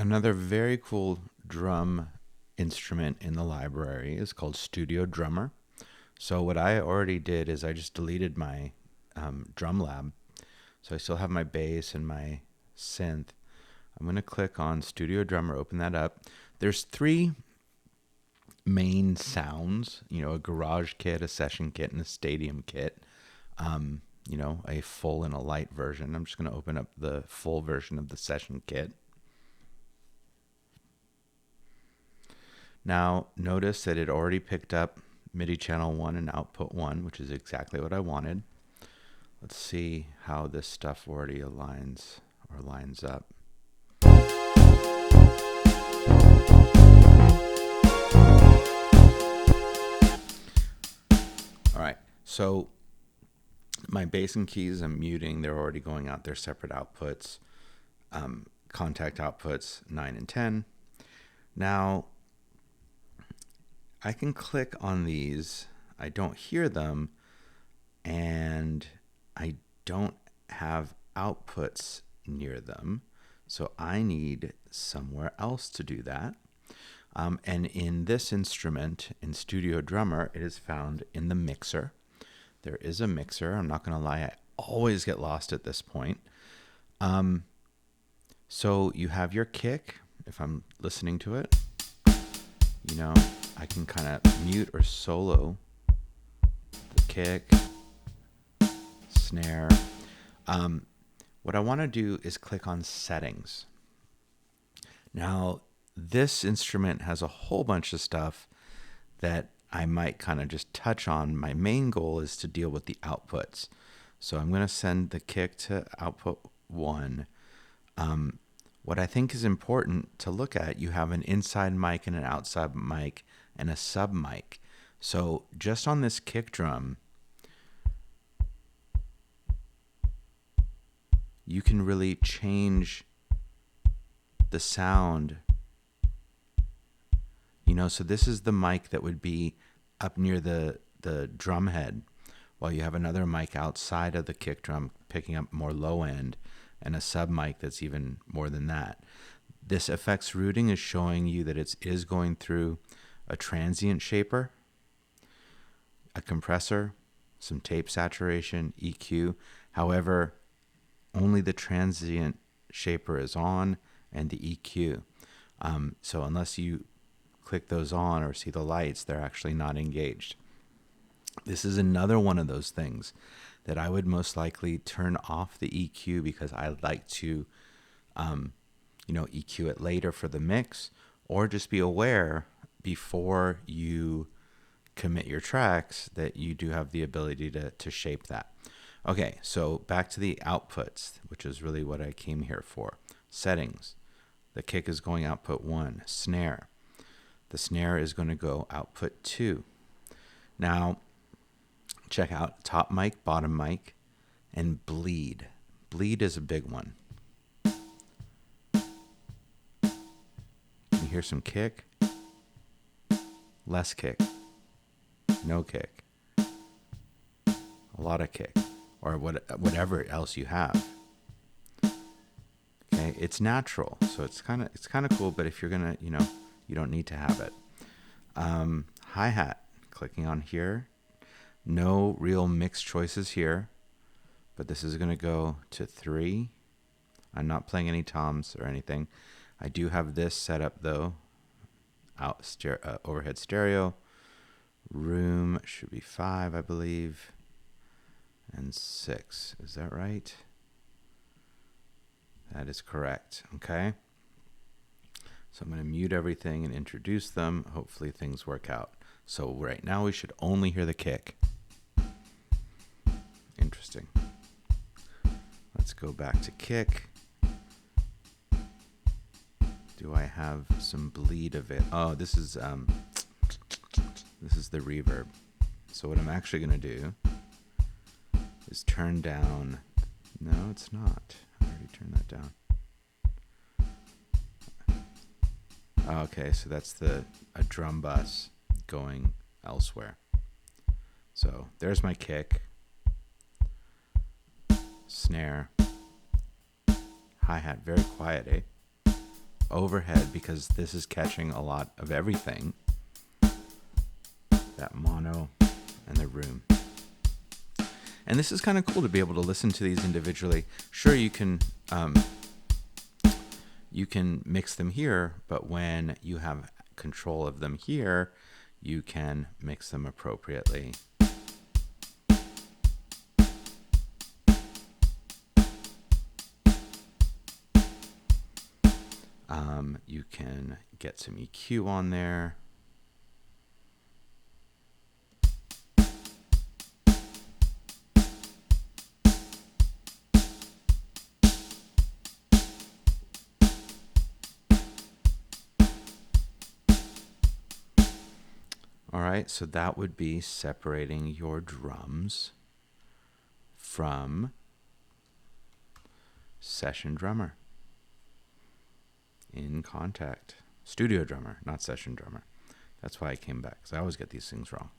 Another very cool drum instrument in the library is called Studio Drummer. So what I already did is I just deleted my drum lab. So I still have my bass and my synth. I'm going to click on Studio Drummer, open that up. There's three main sounds, a garage kit, a session kit, and a stadium kit. A full and a light version. I'm just going to open up the full version of the session kit. Now, notice that it already picked up MIDI channel 1 and output 1, which is exactly what I wanted. Let's see how this stuff already aligns or lines up. All right, so my bass and keys I'm muting. They're already going out. They're separate outputs. Contact outputs 9 and 10. Now, I can click on these. I don't hear them, and I don't have outputs near them. So I need somewhere else to do that. And in this instrument, in Studio Drummer, it is found in the mixer. There is a mixer. I'm not going to lie, I always get lost at this point. So you have your kick. If I'm listening to it, I can kind of mute or solo the kick, snare. What I want to do is click on settings. Now, this instrument has a whole bunch of stuff that I might kind of just touch on. My main goal is to deal with the outputs. So I'm going to send the kick to output 1. What I think is important to look at, you have an inside mic and an outside mic and a sub mic. So just on this kick drum, you can really change the sound. So this is the mic that would be up near the drum head, while you have another mic outside of the kick drum picking up more low end, and a sub mic that's even more than that. This effects routing is showing you that it is going through a transient shaper, a compressor, some tape saturation, EQ. However, only the transient shaper is on and the EQ. So unless you click those on or see the lights, they're actually not engaged. This is another one of those things that I would most likely turn off the EQ, because I like to, EQ it later for the mix, or just be aware before you commit your tracks that you do have the ability to shape that. Okay, so back to the outputs, which is really what I came here for. Settings. The kick is going output 1. Snare. The snare is going to go output 2. Now, check out top mic, bottom mic, and bleed. Bleed is a big one. Can you hear some kick? Less kick. No kick. A lot of kick. Or whatever else you have. Okay, it's natural, so it's kind of cool. But if you're gonna, you don't need to have it. Hi-hat, clicking on here. No real mix choices here, but this is going to go to 3. I'm not playing any toms or anything. I do have this set up though. Overhead stereo. Room should be 5, I believe. And 6. Is that right? That is correct. Okay. So I'm going to mute everything and introduce them. Hopefully things work out. So right now we should only hear the kick. Interesting. Let's go back to kick. Do I have some bleed of it? Oh, this is the reverb. So what I'm actually going to do is turn down. No, it's not. I already turned that down. Okay, so that's a drum bus going elsewhere. So there's my kick, snare, hi-hat, very quiet, eh? overhead because this is catching a lot of everything. That mono and the room. And this is kind of cool to be able to listen to these individually. Sure, you can mix them here, but when you have control of them here, you can mix them appropriately. You can get some EQ on there. All right, so that would be separating your drums from session drummer. In Kontakt. Studio drummer, not session drummer. That's why I came back, because I always get these things wrong.